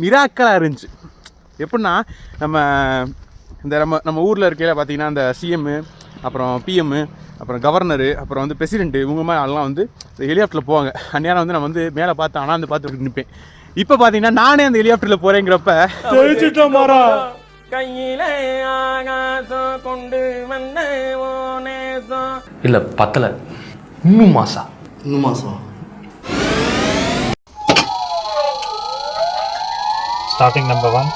மிராக்கலாக இருந்துச்சு. எப்படின்னா நம்ம நம்ம ஊரில் இருக்கையில் பார்த்தீங்கன்னா இந்த சிஎம்மு, அப்புறம் பிஎம்மு, அப்புறம் கவர்னரு, அப்புறம் வந்து பிரசிடென்ட்டு, இவங்க மாதிரி ஆள்லாம் வந்து இந்த ஹெலிகாப்டரில் போவாங்க. அந்நேரம் வந்து நம்ம வந்து மேலே பார்த்து அண்ணாந்து பார்த்து நிற்பேன். இப்போ பார்த்தீங்கன்னா நானே அந்த ஹெலிகாப்டரில் போகிறேங்கிறப்ப கையில ஆகாசம் கொண்டு வந்த இல்லை பத்தலை, இன்னும் மாசம் Starting number 1,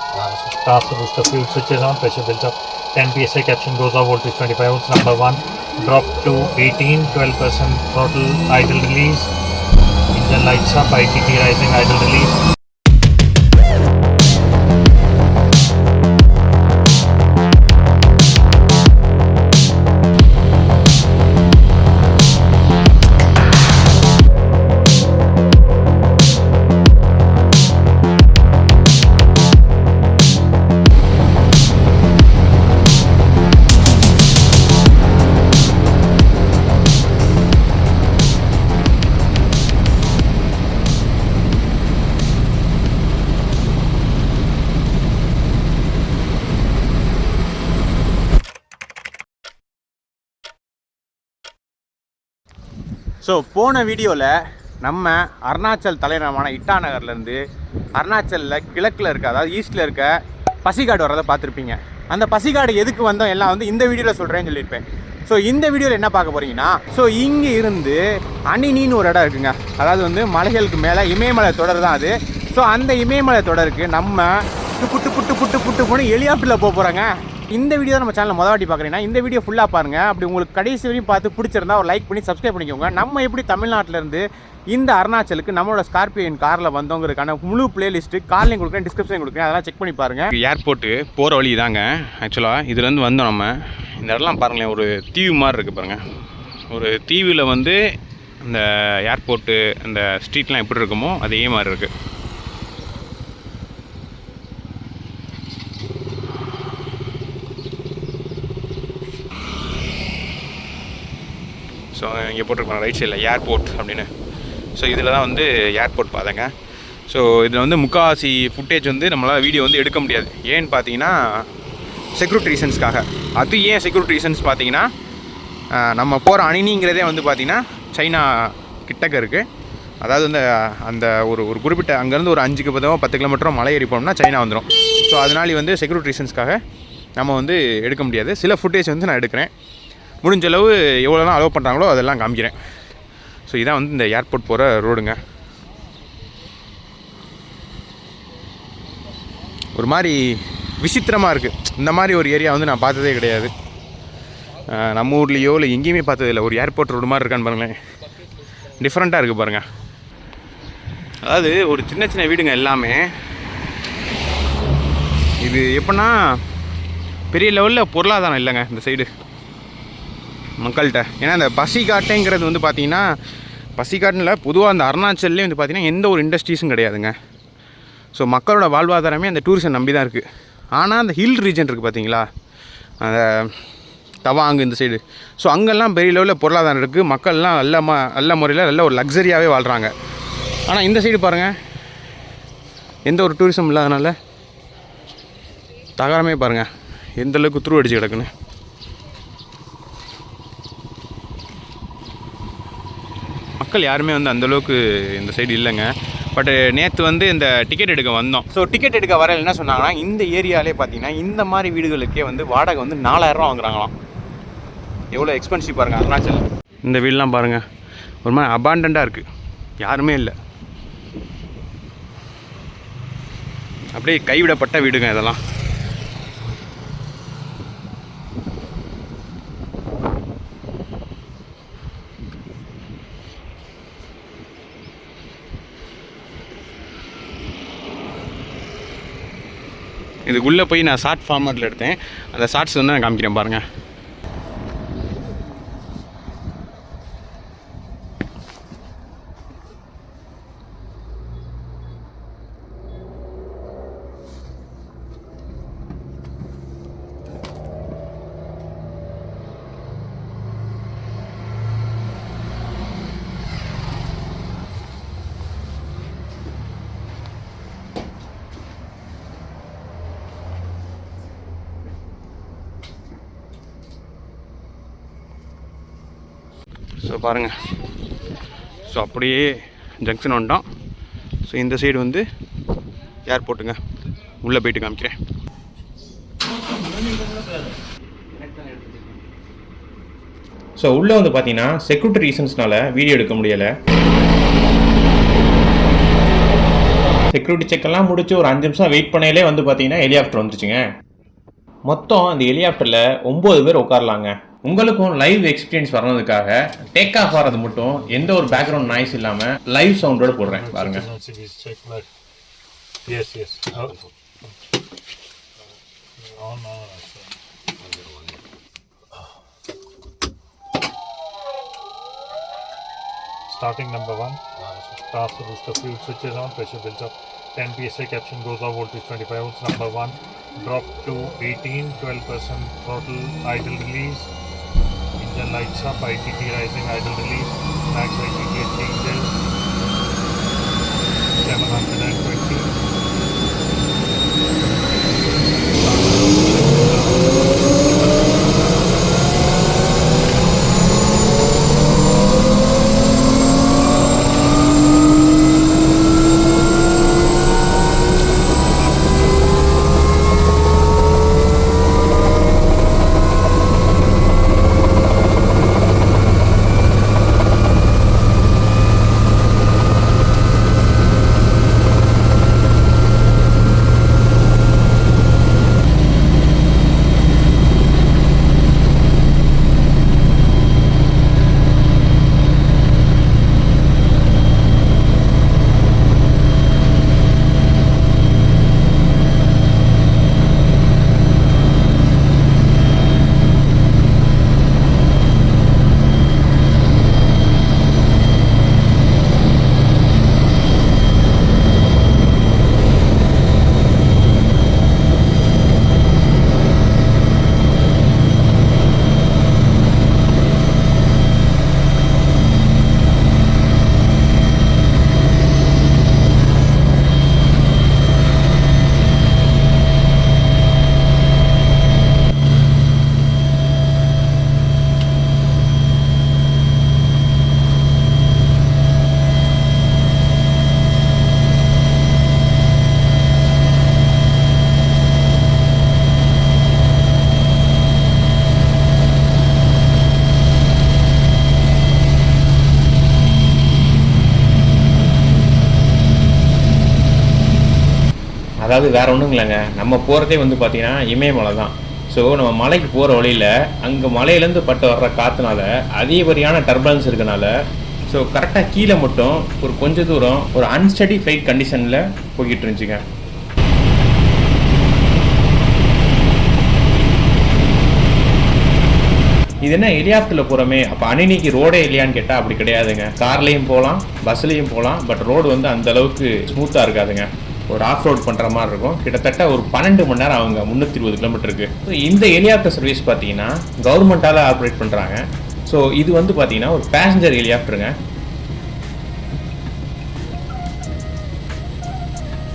start the booster, fuel switches on, pressure builds up, 10 psi, caption goes off, voltage 25 volts. Number 1, drop to 18, 12% throttle, idle release, engine lights up, ITT rising, idle release. So போன வீடியோவில் நம்ம அருணாச்சல் தலைநகரமான இட்டாநகர்லேருந்து அருணாச்சலில் கிழக்கில் இருக்க, அதாவது ஈஸ்ட்டில் இருக்க பசிகாடு வரதை பார்த்துருப்பீங்க. அந்த பசிகாடு எதுக்கு வந்தோம் எல்லாம் வந்து இந்த வீடியோவில் சொல்கிறேன்னு சொல்லியிருப்பேன். ஸோ இந்த வீடியோவில் என்ன பார்க்க போகிறீங்கன்னா, ஸோ இங்கே இருந்து அணினின்னு ஒரு இடம் இருக்குங்க. அதாவது வந்து மலைகளுக்கு மேலே இமயமலை தொடர் தான் அது. ஸோ அந்த இமயமலை தொடருக்கு நம்ம புட்டு போன ஹெலிகாப்டரில் போக போகிறாங்க. இந்த வீடியோ நம்ம சேனலில் மொதல் வாட்டி பார்க்குறீங்கன்னா இந்த வீடியோ ஃபுல்லாக பாருங்கள். அப்படி உங்களுக்கு கடைசி வரையும் பார்த்து பிடிச்சிருந்தா ஒரு லைக் பண்ணி சப்ஸ்கிரைப் பண்ணிக்கோங்க. நம்ம எப்படி தமிழ்நாட்டிலேருந்து இந்த அருணாச்சலுக்கு நம்மளோட ஸ்கார்பியன் காரில் வந்தவங்களுக்கான முழு பிளேலிஸ்ட்டு காலையும் கொடுக்குறேன், டிஸ்கிரிப்ஷன் கொடுக்குறேன், அதெல்லாம் செக் பண்ணி பாருங்கள். ஏர்போர்ட்டு போகிற வழி தாங்க. ஆக்சுவலாக இதுலேருந்து வந்தோம் நம்ம. இந்த இடம்லாம் பாருங்களேன், ஒரு தீவு மாதிரி இருக்குது பாருங்கள். ஒரு தீவில் வந்து இந்த ஏர்போர்ட்டு அந்த ஸ்ட்ரீட்லாம் எப்படி இருக்குமோ அதே மாதிரி இருக்குது. ஸோ இங்கே போட்டிருக்கோம் ரைட் சைடில் ஏர்போர்ட் அப்படின்னு. ஸோ இதில் தான் வந்து ஏர்போர்ட் பார்த்தேங்க. ஸோ இதில் வந்து முக்கால்வாசி ஃபுட்டேஜ் வந்து நம்மளால் வீடியோ வந்து எடுக்க முடியாது. ஏன்னு பார்த்தீங்கன்னா செக்யூரிட்டி ரீசன்ஸ்க்காக. அது ஏன் செக்யூரிட்டி ரீசன்ஸ் பார்த்தீங்கன்னா, நம்ம போகிற அணினிங்கிறதே வந்து பார்த்திங்கன்னா சைனா கிட்டக்க இருக்குது. அதாவது வந்து அந்த ஒரு குறிப்பிட்ட அங்கேருந்து ஒரு 5-10 கிலோமீட்டரோ மலை ஏறி போனோம்னா சைனா வந்துடும். ஸோ அதனால வந்து செக்யூரிட்டி ரீசன்ஸ்க்காக நம்ம வந்து எடுக்க முடியாது. சில ஃபுட்டேஜ் வந்து நான் எடுக்கிறேன். முடிஞ்ச அளவு எவ்வளோலாம் அலோவ் பண்ணுறாங்களோ அதெல்லாம் காமிக்கிறேன். ஸோ இதான் வந்து இந்த ஏர்போர்ட் போகிற ரோடுங்க. ஒரு மாதிரி விசித்திரமாக இருக்குது. இந்த மாதிரி ஒரு ஏரியா வந்து நான் பார்த்ததே கிடையாது. நம்ம ஊர்லேயோ இல்லை எங்கேயுமே பார்த்ததில்லை. ஒரு ஏர்போர்ட் ரோடு மாதிரி இருக்கான்னு பாருங்களேன், டிஃப்ரெண்ட்டாக இருக்குது பாருங்கள். அதாவது ஒரு சின்ன சின்ன வீடுங்க எல்லாமே. இது எப்படின்னா பெரிய லெவலில் பொருளாதாரம் இல்லைங்க இந்த சைடு மக்கள்கிட்ட. ஏன்னா இந்த பசிகாட்டைங்கிறது வந்து பார்த்திங்கன்னா, பசிகாட்டில் பொதுவாக அந்த அருணாச்சல்லே வந்து பார்த்திங்கன்னா எந்த ஒரு இண்டஸ்ட்ரீஸும் கிடையாதுங்க. ஸோ மக்களோட வாழ்வாதாரமே அந்த டூரிசம் நம்பி தான் இருக்குது. ஆனால் அந்த ஹில் ரீஜன் இருக்குது பார்த்தீங்களா, அந்த தவாங்கு இந்த சைடு, ஸோ அங்கெல்லாம் பெரிய லெவலில் பொருளாதாரம் இருக்குது. மக்கள்லாம் நல்ல முறையில் நல்ல ஒரு லக்ஸரியாகவே வாழ்கிறாங்க. ஆனால் இந்த சைடு பாருங்கள், எந்த ஒரு டூரிசம் இல்லாதனால தகரமே பாருங்கள் எந்தளவுக்கு துரு அடிச்சு கிடக்குன்னு. மக்கள் யாருமே வந்து அந்தளவுக்கு இந்த சைடு இல்லைங்க. பட் நேற்று வந்து இந்த டிக்கெட் எடுக்க வந்தோம். ஸோ டிக்கெட் எடுக்க வர என்ன சொன்னாங்கன்னா, இந்த ஏரியாலே பார்த்தீங்கன்னா இந்த மாதிரி வீடுகளுக்கே வந்து வாடகை வந்து 4000 வாங்குறாங்களாம். எவ்வளோ எக்ஸ்பென்சிவ் பாருங்கள் அருணாச்சல். இந்த வீடெலாம் பாருங்கள், ஒரு மாதிரி அபாண்டண்டாக இருக்குது, யாருமே இல்லை. அப்படியே கைவிடப்பட்ட வீடுங்க இதெல்லாம். இதுக்குள்ளே போய் நான் ஷார்ட் ஃபார்மேட்டில் எடுத்தேன். அந்த ஷார்ட்ஸ் வந்து நான் காமிக்கிறேன் பாருங்கள். ஸோ பாருங்கள், ஸோ அப்படியே ஜங்ஷன் வந்துட்டோம். ஸோ இந்த சைடு வந்து ஏர்போர்ட்டுங்க. உள்ளே போயிட்டு காமிக்கிறேன். ஸோ உள்ளே வந்து பார்த்தீங்கன்னா செக்யூரிட்டி ரீசன்ஸ்னால வீடியோ எடுக்க முடியலை. செக்யூரிட்டி செக்கெல்லாம் முடிச்சு ஒரு 5 நிமிஷம் வெயிட் பண்ணையிலே வந்து பார்த்தீங்கன்னா ஹெலிகாப்டர் வந்துருச்சுங்க. மொத்தம் அந்த ஹெலிகாப்டரில் 9 பேர் உட்காரலாங்க. உங்களுக்கும் லைவ் எக்ஸ்பீரியன்ஸ் வரதுக்காக டேக் ஆஃப் ஆகிறது மட்டும் எந்த ஒரு பேக்ரவுண்ட் நாய்ஸ் இல்லாமல் லைவ் சவுண்டோட போடுறேன் பாருங்க. Starting number 1, start the booster, fuel switches on, pressure builds up, 10 psi caption goes off, voltage 25 volts. Number 1, drop to 18, 12% throttle, idle release, engine lights up, ITT rising, idle release, max ITT changes, 720. அதாவது வேறு ஒன்றும் இல்லைங்க, நம்ம போகிறதே வந்து பார்த்திங்கன்னா இமயமலை தான். ஸோ நம்ம மலைக்கு போகிற வழியில் அங்கே மலையிலேருந்து பட்டு வர்ற காற்றுனால அதிகப்படியான டர்புலன்ஸ் இருக்கனால ஸோ கரெக்டாக கீழே மட்டும் ஒரு கொஞ்சம் தூரம் ஒரு அன்ஸ்டடி ஃப்ளைட் கண்டிஷனில் போய்கிட்டு இருந்துச்சுங்க. இது என்ன ஹெலிகாப்டரில் போகிறோமே, அப்போ அணினிக்கு ரோடே இல்லையான்னு கேட்டால் அப்படி கிடையாதுங்க. கார்லேயும் போகலாம், பஸ்லேயும் போகலாம். பட் ரோடு வந்து அந்தளவுக்கு ஸ்மூத்தாக இருக்காதுங்க. ஒரு ஆஃப் ரோட் பண்ணுற மாதிரி இருக்கும். கிட்டத்தட்ட ஒரு 12 மணி நேரம் அவங்க 320 கிலோமீட்டருக்கு. ஸோ இந்த ஹெலிகாப்டர் சர்வீஸ் பார்த்தீங்கன்னா கவர்மெண்ட்டால் ஆப்ரேட் பண்ணுறாங்க. ஸோ இது வந்து பார்த்தீங்கன்னா ஒரு பேசஞ்சர் ஹெலிகாப்டருங்க.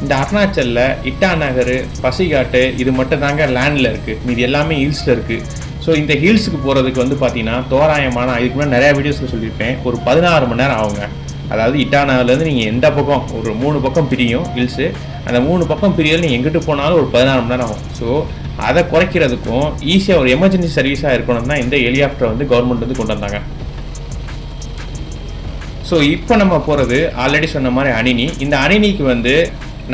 இந்த அருணாச்சலில் இட்டாநகர், பசிகாட்டு இது மட்டும் தாங்க லேண்டில் இருக்குது. மீது எல்லாமே ஹில்ஸில் இருக்குது. ஸோ இந்த ஹில்ஸுக்கு போகிறதுக்கு வந்து பார்த்தீங்கன்னா தோராயமான, இதுக்கு முன்னாடி நிறையா வீடியோஸில் சொல்லியிருப்பேன், ஒரு 16 மணி நேரம் ஆகுங்க. அதாவது இட்டாநகர்லேருந்து நீங்கள் எந்த பக்கம் ஒரு 3 பக்கம் பிரியும் ஹில்ஸு, அந்த 3 பக்கம் பிரியில் நீங்கள் எங்கிட்டு போனாலும் ஒரு 16 மணி நேரம் ஆகும். ஸோ அதை குறைக்கிறதுக்கும் ஈஸியாக ஒரு எமர்ஜென்சி சர்வீஸாக இருக்கணும் தான் இந்த ஹெலிகாப்டரை வந்து கவர்மெண்ட் வந்து கொண்டு வந்தாங்க. ஸோ இப்போ நம்ம போகிறது ஆல்ரெடி சொன்ன மாதிரி அணினி. இந்த அணினிக்கு வந்து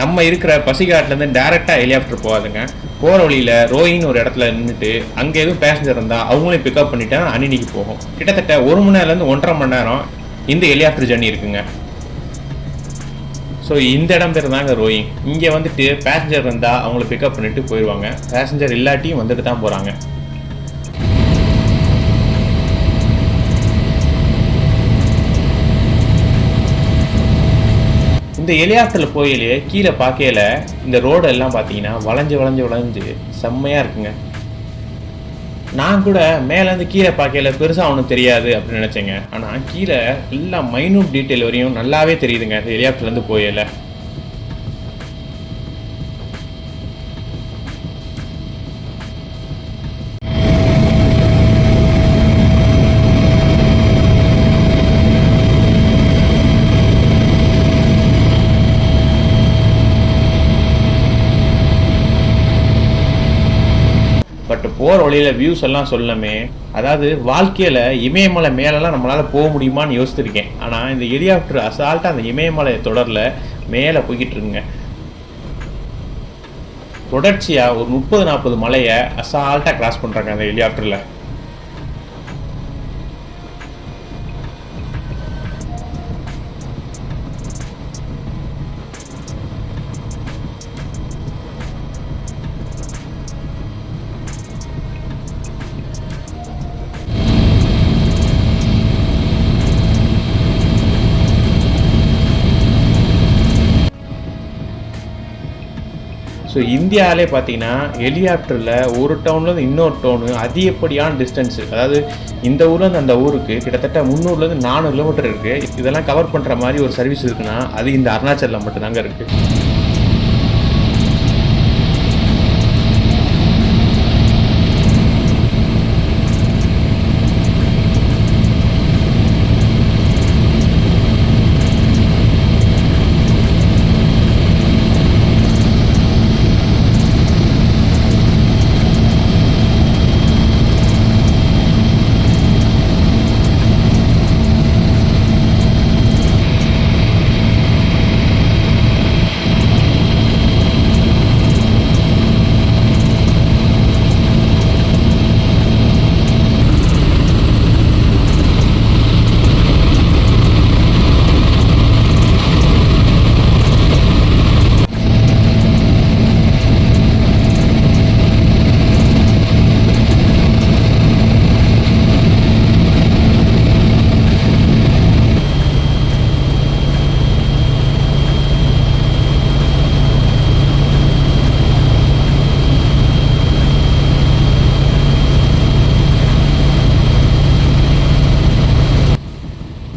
நம்ம இருக்கிற பசிகாட்டிலேருந்து டேரெக்டாக ஹெலிகாப்டர் போகாதுங்க. போகிற வழியில் ரோயின்னு ஒரு இடத்துல நின்றுட்டு அங்கே எதுவும் பேசஞ்சர் இருந்தால் அவங்களையும் பிக்கப் பண்ணிட்டா அணினிக்கு போகும். கிட்டத்தட்ட 1 மணி நேரம்லேருந்து 1.5 மணி நேரம் இந்த ஹெலிகாப்டர் ஜர்னி இருக்குங்க. ஸோ இந்த இடம் பேர் தாங்க ரோயிங். இங்கே வந்துட்டு பேசஞ்சர் இருந்தால் அவங்கள பிக்கப் பண்ணிட்டு போயிடுவாங்க. பேசஞ்சர் இல்லாட்டியும் வந்துட்டு தான் போகிறாங்க. இந்த ஹெலிகாப்டரில் போயிலே கீழே பார்க்கையில் இந்த ரோடு எல்லாம் பார்த்தீங்கன்னா வளைஞ்சு செம்மையாக இருக்குங்க. நான் கூட மேலேருந்து கீழே பார்க்கையில் பெருசாக ஒன்றும் தெரியாது அப்படின்னு நினச்சேங்க. ஆனால் கீழே எல்லாம் மைனூட் டீட்டெயில் வரையும் நல்லாவே தெரியுதுங்க ஹெலிகாப்டர்லேருந்து போயில. பட் போகிற வழியில் வியூஸ் எல்லாம் சொல்லமே. அதாவது வாழ்க்கையில் இமயமலை மேலெலாம் நம்மளால் போக முடியுமான்னு யோசிச்சிருக்கேன். ஆனால் இந்த ஹெலிகாப்டர் அசால்ட்டாக அந்த இமயமலை தொடரில் மேலே போய்கிட்டு இருக்குங்க. தொடர்ச்சியாக ஒரு 30-40 மலையை அசால்ட்டாக கிராஸ் பண்ணுறாங்க அந்த ஹெலிகாப்டரில். ஸோ இந்தியாவிலே பார்த்தீங்கன்னா ஹெலிகாப்டரில் ஒரு டவுன்லேருந்து இன்னொரு டவுனு அதிகப்படியான டிஸ்டன்ஸு, அதாவது இந்த ஊர்லேருந்து அந்த ஊருக்கு கிட்டத்தட்ட 300-400 கிலோமீட்டர் இருக்குது. இதெல்லாம் கவர் பண்ணுற மாதிரி ஒரு சர்வீஸ் இருக்குன்னா அது இந்த அருணாச்சலில் மட்டும்தாங்க இருக்குது.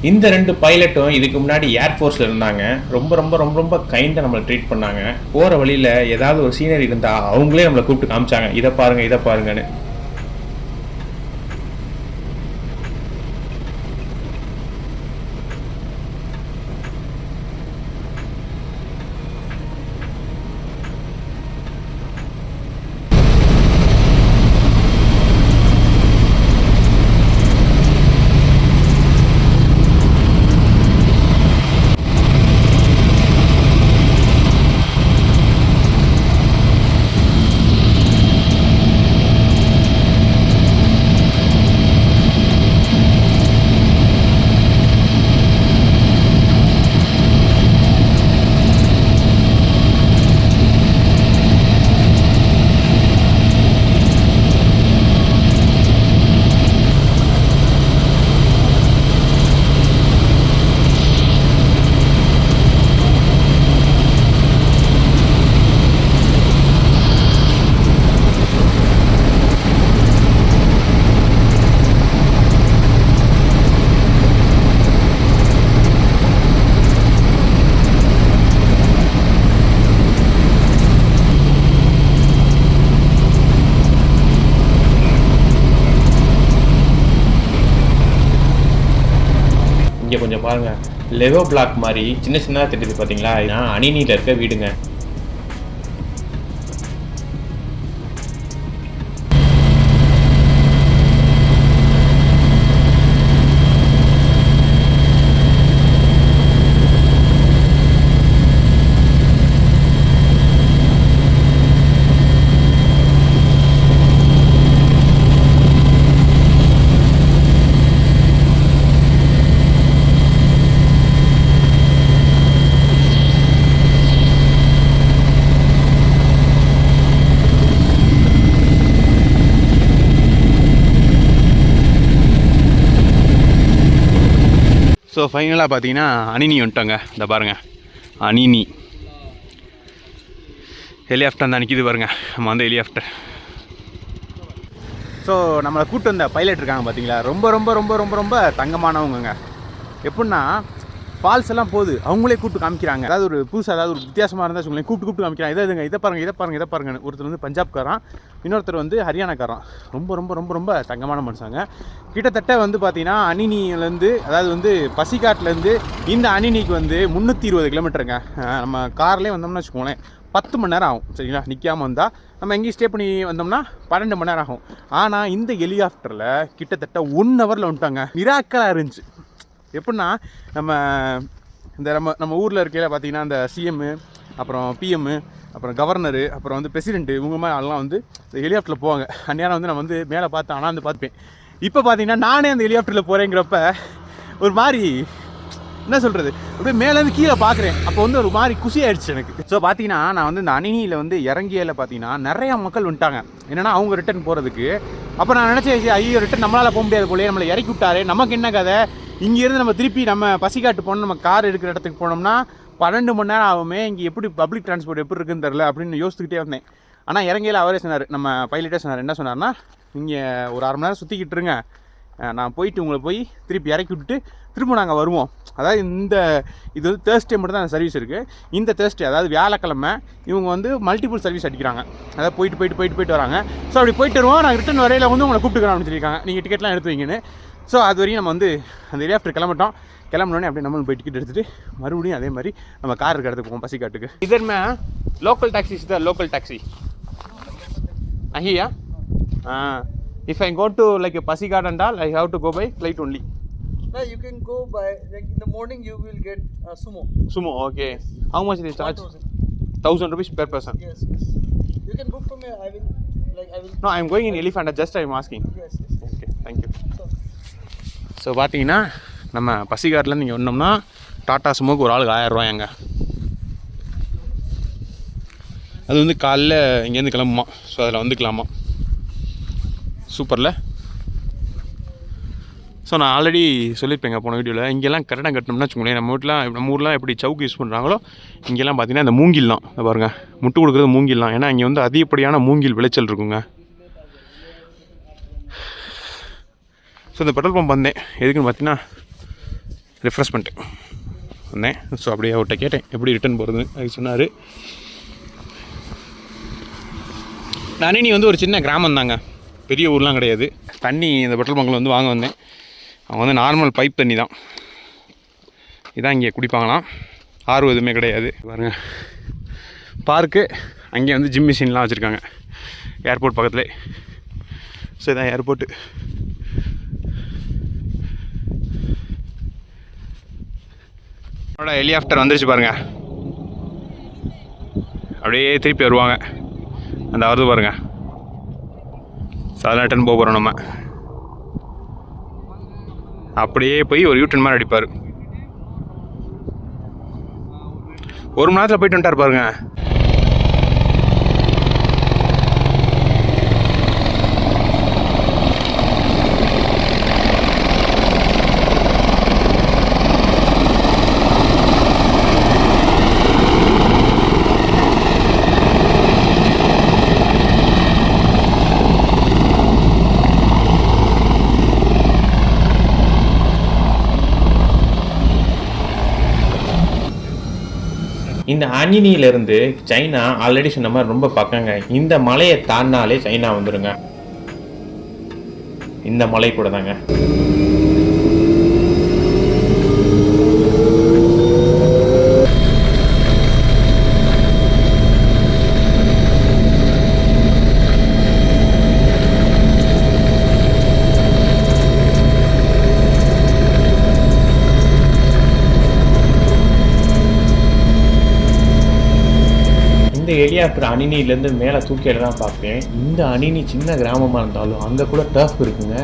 இந்த 2 பைலட்டும் இதுக்கு முன்னாடி ஏர்ஃபோர்ஸில் இருந்தாங்க. ரொம்ப ரொம்ப ரொம்ப ரொம்ப கைண்டாக நம்மளை ட்ரீட் பண்ணாங்க. போகிற வழியில் ஏதாவது ஒரு சீனரி இருந்தால் அவங்களே நம்மளை கூப்பிட்டு காமிச்சாங்க, இதை பாருங்கள் இதை பாருங்கன்னு. இங்கே கொஞ்சம் பாருங்கள், லெவோ பிளாக் மாதிரி சின்ன சின்னதாக தெரியுது பார்த்தீங்களா? நான் அணினியில் இருக்க வீடுங்க. ஸோ ஃபைனலாக பார்த்தீங்கன்னா அணினி வந்துட்டோங்க. இந்த பாருங்கள் அணினி ஹெலிகாப்டர் தான் நிற்கிது பாருங்கள். நம்ம வந்து ஹெலிகாப்டர். ஸோ நம்மளை கூப்பிட்டு வந்த பைலட் இருக்காங்க பார்த்தீங்களா, ரொம்ப ரொம்ப ரொம்ப ரொம்ப ரொம்ப தங்கமானவங்க. எப்படின்னா ஃபால்ஸ் எல்லாம் போகுது, அவங்களே கூப்பிட்டு காமிக்கிறாங்க. அதாவது ஒரு புதுசாக ஏதாவது ஒரு வித்தியாசமாக இருந்தால் உங்களை கூப்பிட்டு காமிக்கிறாங்க. இதுங்க இதை பாருங்கள் இதை பாருங்கள் இதை பாருங்கன்னு. ஒருத்தர் வந்து பஞ்சாப்காரன், இன்னொருத்தர் வந்து ஹரியானாக்காரன். ரொம்ப ரொம்ப ரொம்ப ரொம்ப தங்கமான மனுஷங்க. கிட்டத்தட்ட வந்து பார்த்தீங்கன்னா அணினிலேருந்து, அதாவது வந்து பசிகாட்லேருந்து இந்த அணினிக்கு வந்து 320 கிலோமீட்டருங்க. நம்ம கார்லேயே வந்தோம்னு வச்சுக்கோங்களேன் 10 மணி நேரம் ஆகும் சரிங்களா. நிற்காமல் வந்தால் நம்ம எங்கேயும் ஸ்டே பண்ணி வந்தோம்னா 12 மணி நேரம் ஆகும். ஆனால் இந்த ஹெலிகாப்டரில் கிட்டத்தட்ட 1 ஹவரில் வந்துட்டாங்க. மிராக்கலாக இருந்துச்சு. எப்படின்னா நம்ம ஊரில் இருக்கையில் பார்த்தீங்கன்னா அந்த சிஎம்மு, அப்புறம் பிஎம்மு, அப்புறம் கவர்னரு, அப்புறம் வந்து பிரசிடென்ட்டு, இவங்க மாதிரி அதெல்லாம் வந்து இந்த ஹெலிகாப்டரில் போவாங்க. அந்நேரம் வந்து நான் வந்து மேலே பார்த்தேன், ஆனால் வந்து பார்ப்பேன். இப்போ பார்த்தீங்கன்னா நானே அந்த ஹெலிகாப்டரில் போகிறேங்கிறப்ப ஒரு மாதிரி என்ன சொல்கிறது, அப்படியே மேலேருந்து கீழே பார்க்குறேன். அப்போ வந்து ஒரு மாதிரி குஷி ஆயிடுச்சு எனக்கு. ஸோ பார்த்தீங்கன்னா நான் வந்து இந்த அணினியில் வந்து இறங்கியில் பார்த்தீங்கன்னா நிறையா மக்கள் வந்துட்டாங்க. என்னென்னா அவங்க ரிட்டர்ன் போகிறதுக்கு. அப்போ நான் நினச்சேன், ஐயோ ரிட்டன் நம்மளால் போக முடியாது போலே, நம்மளை இறக்கி விட்டாரு, நமக்கு என்ன கதை, இங்கேருந்து நம்ம திருப்பி நம்ம பசிகாட்டு போனோம், நம்ம கார் எடுக்கிற இடத்துக்கு போனோம்னா 12 மணி நேரம் ஆகுமே, இங்கே எப்படி பப்ளிக் டிரான்ஸ்போர்ட் எப்படி இருக்குன்னு தெரில அப்படின்னு யோசிச்சுக்கிட்டே வந்தேன். ஆனால் இறங்கையில் அவரே சொன்னார், நம்ம பைலட்டே சொன்னார், என்ன சொன்னார்னா, நீங்கள் ஒரு 1/2 மணி நேரம் சுற்றிக்கிட்டு இருங்க, நான் போயிட்டு உங்களை போய் திருப்பி இறக்கி விட்டுட்டு திரும்ப நாங்கள் வருவோம். அதாவது இது வந்து தேர்ஸ்டே மட்டும் தான் சர்வீஸ் இருக்குது. இந்த தேர்ஸ்டே அதாவது வியாழக்கிழமை இவங்க வந்து மல்டிபிள் சர்வீஸ் அடிக்கிறாங்க. அதாவது போயிட்டு வராங்க. ஸோ அப்படி போயிட்டு வருவோம், நாங்கள் ரிட்டன் வரையில் வந்து உங்களை கூப்பிட்டுக்கிறோம் அப்படின்னு சொல்லியிருக்காங்க, நீங்கள் டிக்கெட்லாம் எடுத்து வைங்கன்னு. ஸோ அது வரையும் நம்ம வந்து அந்த ஹெலிகாப்டர் கிளம்பினோடனே அப்படியே நம்மளும் போய் டிக்கெட் எடுத்துகிட்டு மறுபடியும் அதே மாதிரி நம்ம கார் இருக்கிற இடத்துக்கு போவோம் பசிகாட்டுக்கு. இதன்மே local taxi is the local taxi அஹியா. If I go to like a Pasighat and all, I have to go by flight only. No, you can go by like in the morning. You will get sumo. Sumo, okay. Yes. How much they charge? 1,000 rupees per person. Yes. You can book for me. I will. No, I am going in Elephant. Just I am asking. Yes. Okay, thank you. So பார்த்தீங்கன்னா நம்ம பசிகாட்டில் நீங்கள் வந்தோம்னா டாடா சுமோக்கு ஒரு ஆளுக்கு 1000 ரூபாயாங்க. அது வந்து காலைல இங்கேருந்து கிளம்புமா. ஸோ அதில் வந்துக்கலாமா. சூப்பரில். ஸோ நான் ஆல்ரெடி சொல்லியிருப்பேங்க போன வீடியோவில், இங்கெல்லாம் கட்டடம் கட்டணும்னா வச்சுக்கோங்களேன், நம்ம ஊர்லாம் எப்படி சவுக்கு யூஸ் பண்ணுறாங்களோ இங்கெல்லாம் பார்த்தீங்கன்னா இந்த மூங்கில்லாம் பாருங்கள், முட்டு கொடுக்குறது மூங்கில்லாம். ஏன்னா இங்கே வந்து அதிகப்படியான மூங்கில் விளைச்சல் இருக்குங்க. ஸோ இந்த பெட்ரோல் பம்ப் வந்தேன் எதுக்குன்னு பார்த்தீங்கன்னா ரெஃப்ரெஷ்மெண்ட்டு வந்தேன். ஸோ அப்படியே அவர்கிட்ட கேட்டேன் எப்படி ரிட்டர்ன் போகிறதுன்னு. அது சொன்னார். நானே நீ வந்து ஒரு சின்ன கிராமம் தாங்க, பெரிய ஊர்லாம் கிடையாது. தண்ணி இந்த பெட்ரோல் பங்கில் வந்து வாங்க வந்தேன். அவங்க வந்து நார்மல் பைப் தண்ணி தான், இதான் இங்கே குடிப்பாங்களாம். ஆர்வம் எதுவுமே கிடையாது. பாருங்க பார்க்கு, அங்கே வந்து ஜிம் மிஷின்லாம் வச்சுருக்காங்க ஏர்போர்ட் பக்கத்துலேயே. ஸோ இதான் ஏர்போர்ட்டு. என்னோட ஹெலிகாப்டர் வந்துருச்சு பாருங்கள், அப்படியே திருப்பி வருவாங்க. அந்த வருது பாருங்கள். ஸோ அதெல்லாம் ரிட்டன் போக போகிறோம். நம்ம அப்படியே போய் ஒரு யூட்டன் மாதிரி அடிப்பார். 1 மணி நேரத்தில் போயிட்டு வந்துட்டார் பாருங்க. இந்த அணினியிலேருந்து சைனா ஆல்ரெடி சொன்ன மாதிரி ரொம்ப பக்கங்க. இந்த மலையை தாண்டினாலே சைனா வந்துடுங்க. இந்த மலை கூட தாங்க. இந்த ஹெலிகாப்டர் அணினிலேருந்து மேலே தூக்கிட்டு தான் பார்ப்பேன். இந்த அணினி சின்ன கிராமமாக இருந்தாலும் அங்கே கூட டர்ஃப் இருக்குங்க.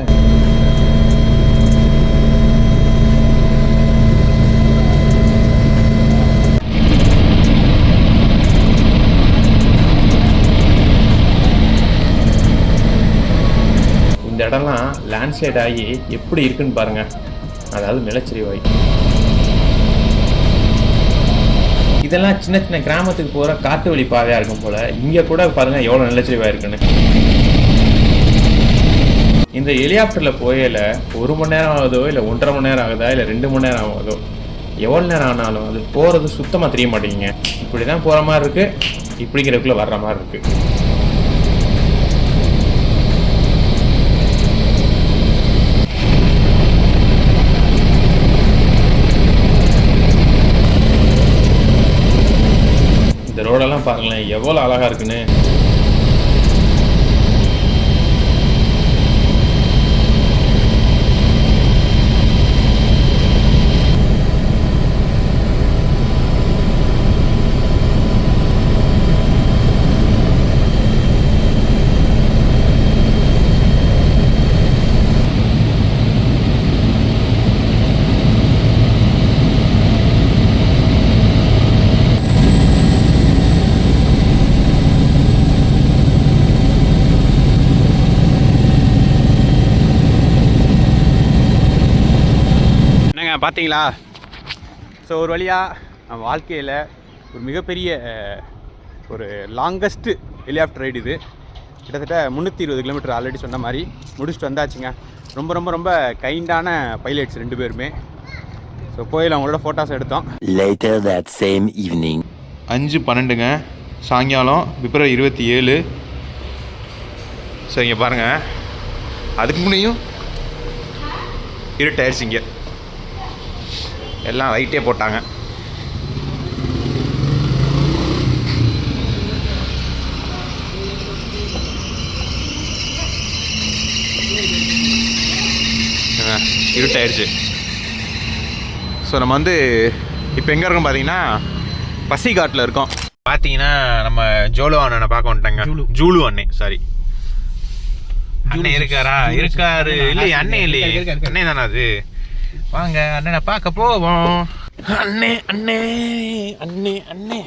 இந்த இடம்லாம் லேண்ட்ஸ்லைட் ஆகி எப்படி இருக்குன்னு பாருங்க. அதாவது நிலச்சரிவாய். இதெல்லாம் சின்ன சின்ன கிராமத்துக்கு போகிற காட்டு வழி பாதையாக இருக்கும் போல். இங்கே கூட பாருங்கள் எவ்வளோ நிலச்சரிவாக இருக்குன்னு. இந்த ஹெலிகாப்டரில் போயில 1 மணி நேரம் ஆகுதோ இல்லை 1.5 மணி நேரம் ஆகுதா இல்லை 2 மணி நேரம் ஆகுதோ, எவ்வளோ நேரம் ஆனாலும் அது போகிறது சுத்தமாக தெரிய மாட்டேங்குங்க. இப்படி தான் போகிற மாதிரி இருக்குது, இப்படிங்கிறதுக்குள்ளே வர்ற மாதிரி இருக்குது. இந்த ரோடெல்லாம் எல்லாம் பாருங்களேன் எவ்வளோ அழகாக இருக்குன்னு. பார்த்தீங்களா? ஸோ ஒரு வழியாக நம்ம வாழ்க்கையில் ஒரு மிகப்பெரிய ஒரு லாங்கஸ்ட்டு ஹெலிகாப்டர் ரைடு இது. கிட்டத்தட்ட 320 கிலோமீட்டர் ஆல்ரெடி சொன்ன மாதிரி முடிச்சுட்டு வந்தாச்சுங்க. ரொம்ப ரொம்ப ரொம்ப கைண்டான பைலட்ஸ் 2 பேருமே. ஸோ போயில் அவங்களோட ஃபோட்டோஸ் எடுத்தோம். Later that same evening. 5:12ங்க சாயங்காலம் பிப்ரவரி 27. சரிங்க பாருங்கள், அதுக்கு முன்னையும் இருட்டாயிடுச்சு. இங்கே எல்லாம் லைட்டே போட்டாங்க. இருட்டாயிடுச்சு. ஸோ நம்ம வந்து இப்போ எங்கே இருக்கோம் பார்த்தீங்கன்னா பசிகாட்டில் இருக்கோம். பார்த்தீங்கன்னா நம்ம ஜோலோ அண்ணனை பார்க்க வந்துட்டாங்க. ஜூலு அண்ணே, சாரி அண்ணே இருக்காரா? இருக்காரு. இல்லையே அண்ணே, இல்லையே அண்ணே தானே அது. வாங்க அண்ணனை பார்க்க போவோம். அண்ணே அண்ணே அண்ணே அண்ணே.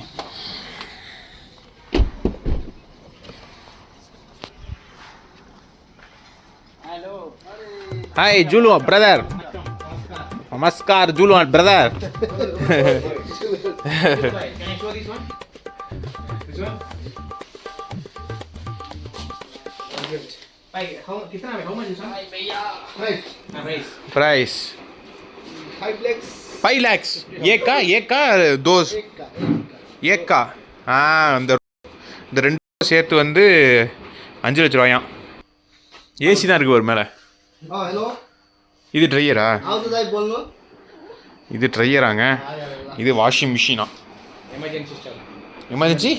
ஹாய் ஜூலு பிரதர். நமஸ்கார் ஜூலு பிரதர். Price 5 lakhs. एक का दोस एक का. இந்த ரெண்டு சேர்த்து வந்து 5 லட்ச ரூபாயாம். ஏசி தான் இருக்கு ஒரு மேலே. இது ட்ரையரா? இது ட்ரையராங்க. இது வாஷிங் மிஷினா? எமர்ஜென்சி.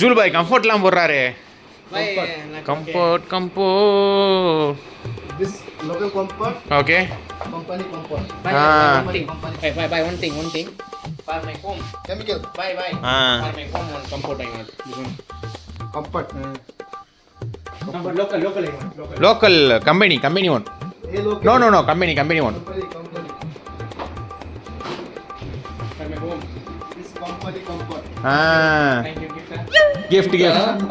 ஜூல் பாய் கம்ஃபர்ட்லாம் போடுறாரு. Comfort This local comfort. Okay. Company comfort. Buy one thing. For my home. Chemical. Buy. Ah For my home one comfort I want. This one. Comfort. Comfort local I want. Local. Local company one. A local. No company one. Company. For my home. This company comfort. Thank you, gift. Gift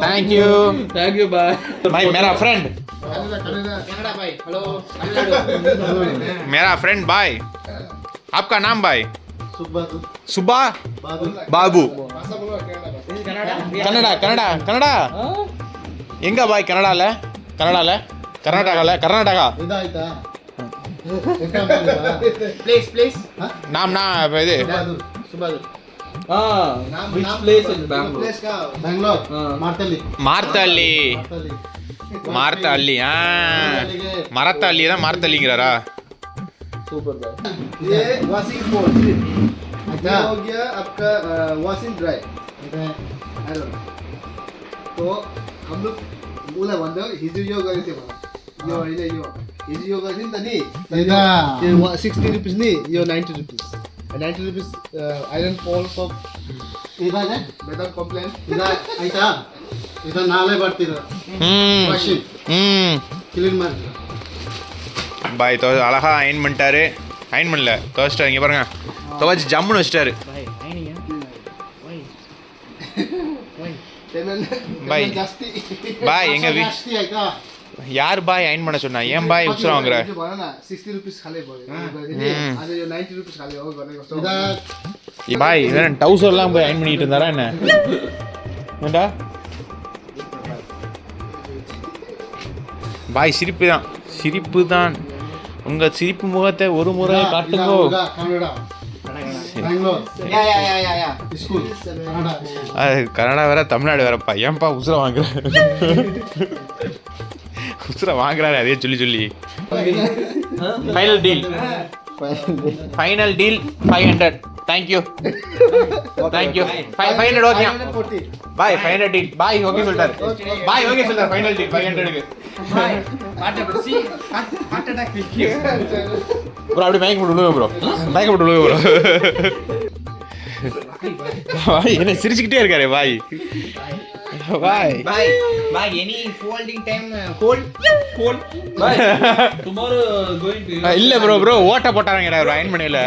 thank you. Thank you, bye. भाई मेरा friend. Canada, bye. Hello. मेरा friend भाई. आपका नाम भाई? Subhadu. सुबा Badu. Babu. This is Canada. Canada எங்க பாய்? Karnataka. Idaita. Place. नाम இது Subhadu. Which place in Bangalore? Place ka Bangalore. மார்த்தள்ளி. மரத்தள்ளி தான் மார்த்தள்ளிங்கிறாரா? सुपर भाई. ये वॉशिंग पोर्ट. ये हो गया आपका वॉशिंग ड्राई. तो हम लोग बोला बंदो हिजो यो गरे थे यो अहिले यो हिजो यो गरे नि त नि यो 60 रुपैयाँ नि यो 90 रुपैयाँ 90 रुपैयाँ आइरन फॉल्स ऑफ इदाने वेदर कंप्लेन इदा आइता इदा नाले ಬರ್ತಿರ ವಾಷಿಂಗ್ ಕ್ಲೀನ್ ಮಾಡಿ பாய் அழகா அயன் பண்ணிட்டாரு. அயன் பண்ணல, துவச்சிட்டாரு. இங்கே பாருங்க, துவச்சி ஜம்முன்னு வச்சிட்டாரு. பாய் பாய் எங்க ಜಾಸ್ತಿ ಆಯ್ತಾ யார் பாய் அயன் பண்ண சொன்னா? ஏன் பாய் உசுரம் வாங்குற? 60 रुपीस खाली बोले அது 90 रुपीस खाली हो गने பாய் இதெல்லாம் டவுசர்லாம் போய் அயன் பண்ணிட்டு இருந்தாரா என்ன? ஏண்டா பாய் சிரிப்பு தான். உங்க சிரிப்பு முகத்தை ஒரு முறை காட்டுங்கோ. கனடா வேற தமிழ்நாடு வேறப்பா. ஏன்பா உசுர வாங்குற? உசுர வாங்குறாரு அதே சொல்லி. Final deal final deal 500. Thank you. Thank you. 500 okay. 540. Bye 500 deal. Bye okay சொல்றாரு. பாய் ஓகே சொல்றாரு. ஃபைனல் டீல் 500 க்கு. ப்ரோ அப்படியே மைக் போட்டு விடுங்க ப்ரோ. மைக் போட்டு விடுங்க ப்ரோ. பாய் என்ன சிரிச்சுக்கிட்டே இருக்காரு பாய். பாய் By any folding time, hold. Bye. Tomorrow going to. இல்ல ப்ரோ ஓட்ட போட்டாங்கடா ப்ரோ அயன் பண்ணல.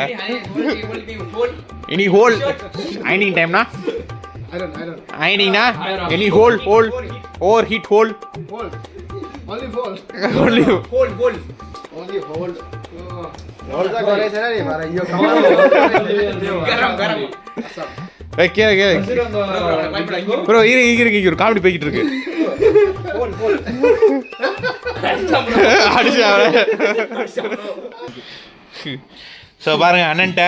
Hold. எனி ஹோல் அயனிங் டைம்னா Iron. அயனிங்னா any hole over heat hole Hold. Only fold. only Hold. Only hold. Hold the gore chana ni mara yo Garam. Okay bro இரு comedy போய்கிட்டு இருக்கு. அடிச்சா ஸோ பாருங்க அண்ணன்ட்ட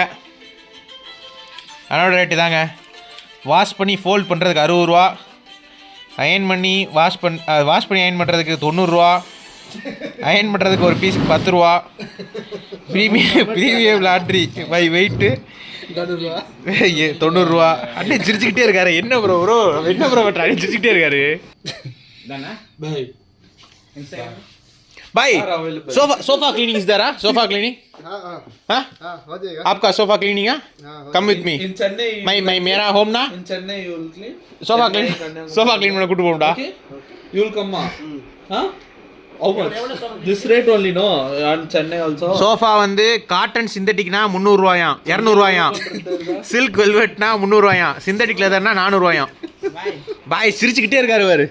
அண்ணோட ரேட்டு தாங்க. வாஷ் பண்ணி ஃபோல்ட் பண்ணுறதுக்கு 60 ரூபா, அயன் பண்ணி வாஷ் பண்ணி அயன் பண்ணுறதுக்கு 90 ரூபா, அயன் பண்ணுறதுக்கு ஒரு பீஸுக்கு 10 ரூபா, ப்ரீமியம் லாண்ட்ரி பை வெயிட்டு 90 ரூபா. அண்ணே சிரிச்சுக்கிட்டே இருக்காரு. என்ன ப்ரோ அண்ணே சிரிச்சுக்கிட்டே இருக்காரு. भाई sofa cleaning is there? Sofa cleaning हाँ हो जाएगा. आपका सोफा क्लीनिंग है? Come with me. In Chennai, मैं मेरा होम ना in Chennai you will clean. Sofa clean में கூட்டி போடுடா. Okay. You will come, huh? How much? This rate only, no? And Chennai also. Sofa வந்து காட்டன் சிந்தட்டிக்னா 300 ரூபாயாம், 200 ரூபாயாம். சில்க் வெல்வெட்னா 300 ரூபாயாம், சிந்தட்டிக் லெதர்னா 400 ரூபாயாம். பாய் சிரிச்சுக்கிட்டே இருக்காரு பாரு.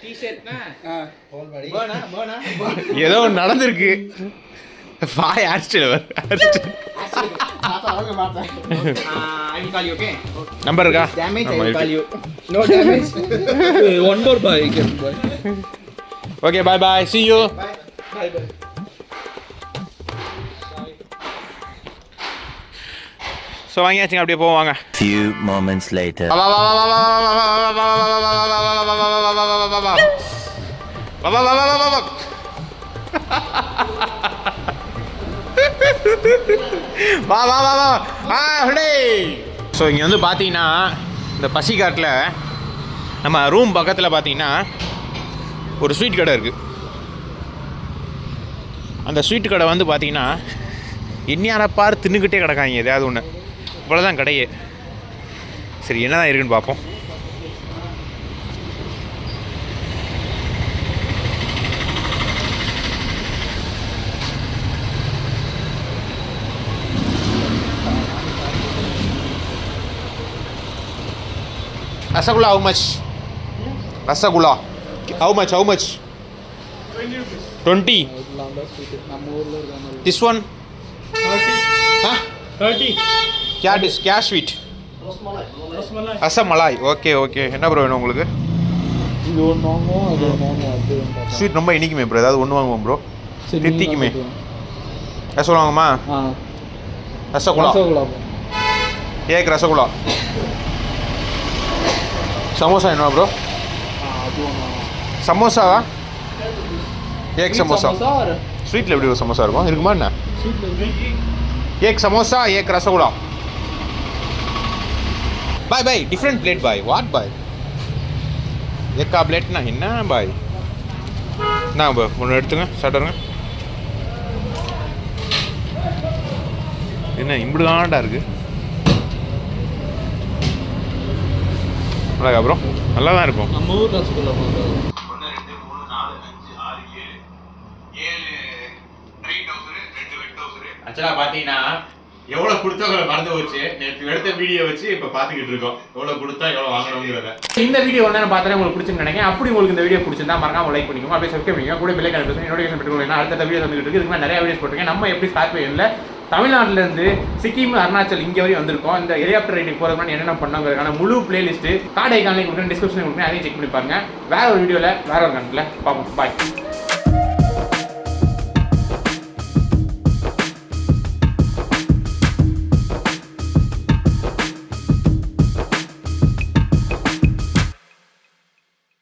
T-shirt na. Bona. ஏதோ ஒன்று நடந்திருக்கு. பாய் Australia I will call you, okay? Number இருக்கா? Damage, I will call you. No damage. One more buy, you can buy. Okay bye see you. Bye. So வாங்கியாச்சுங்க, அப்படியே போவாங்க. Few moments later. ஸோ இங்கே வந்து பார்த்தீங்கன்னா இந்த பசிகாட்டில் நம்ம ரூம் பக்கத்தில் பார்த்தீங்கன்னா ஒரு ஸ்வீட் கடை இருக்குது. அந்த ஸ்வீட் கடை வந்து பார்த்தீங்கன்னா எண்ணியாரப்பார் தின்னுக்கிட்டே கிடக்காங்க எதாவது ஒன்று. இவ்வளோதான் கடையே. சரி என்ன தான் இருக்குன்னு பார்ப்போம். Rasgulla how much? Rasgulla how much? 20. This one 30. क्या स्वीट? रसमलाई. ஓகே என்ன ப்ரோ வேணும் உங்களுக்கு? இது ஒன்று வாங்குவோம், அது ஒன்று வாங்குவோம். ஸ்வீட் ரொம்ப இனிக்குமே ப்ரோ, ஏதாவது ஒன்று வாங்குவோம் ப்ரோ. தித்திக்குமே. ரசகுல்லா வாங்குமா? ரசகுல்லா ஏக் ரசகுல்லா. समोसा है ना ब्रो? समोसा एक समोसा स्वीट लेवल समोसा இருக்கும் இருக்குமா என்ன? एक समोसा एक rasgulla. By different plate by what by एक का प्लेट ना என்ன बाय ना बा ஒன்னு எடுத்துங்க சாப்பிடுங்க. என்ன இம்புடுகாண்டா இருக்கு. அழகா ப்ரோ, நல்லா தான் இருக்கும். நம்ம ஊர் ரசகுல்லா போடுறோம். 1 2 3 4 5 6 7 ட்ரீட் ஹவுஸ் 2 வெட் ஹவுஸ். ஆக்சுவலா பாத்தீங்கன்னா எவ்வளவு கொடுத்தவங்களை மறந்து போச்சு. நேற்று எடுத்த வீடியோ வச்சு இப்ப பாத்துக்கிட்டு இருக்கோம் எவ்வளவு கொடுத்தா எவ்வளவு வாங்கணுங்கிறத. இந்த வீடியோ ஒண்ணு பார்த்தா உங்களுக்கு பிடிச்சுன்னு நினைக்கிறேன். அப்படி உங்களுக்கு இந்த வீடியோ பிடிச்சிருந்தா மறக்காம லைக் பண்ணிக்கோங்க, அப்படியே சப்ஸ்கிரைப் பண்ணிக்கோங்க, கூட பெல் ஐகான் பிரஸ் பண்ணி நோட்டிஃபிகேஷன் பெற்றுக்கோங்க. அடுத்த வீடியோ வந்துட்டு இருக்கு. இதுக்கு நிறைய வீடியோஸ் போட்டுருக்கேன். நம்ம எப்படி ஸ்கார்பியோல தமிழ்நாட்டிலேருந்து சிக்கிம் அருணாச்சல் இங்கே வரையும் வந்திருக்கோம். இந்த ஹெலிகாப்டர் ரைடிங் போகிறதுக்கு என்னென்ன பண்ணாங்கிறதுக்கான முழு பிளேலிஸ்ட்டு கார்டு ஐகான்லையும் கொடுக்குறேன், டிஸ்கிரிப்ஷனில் கொடுக்குறேன், அதையும் செக் பண்ணி பாருங்க. வேற ஒரு வீடியோவில் வேற ஒரு கணக்கில் பார்ப்போம். பாய்.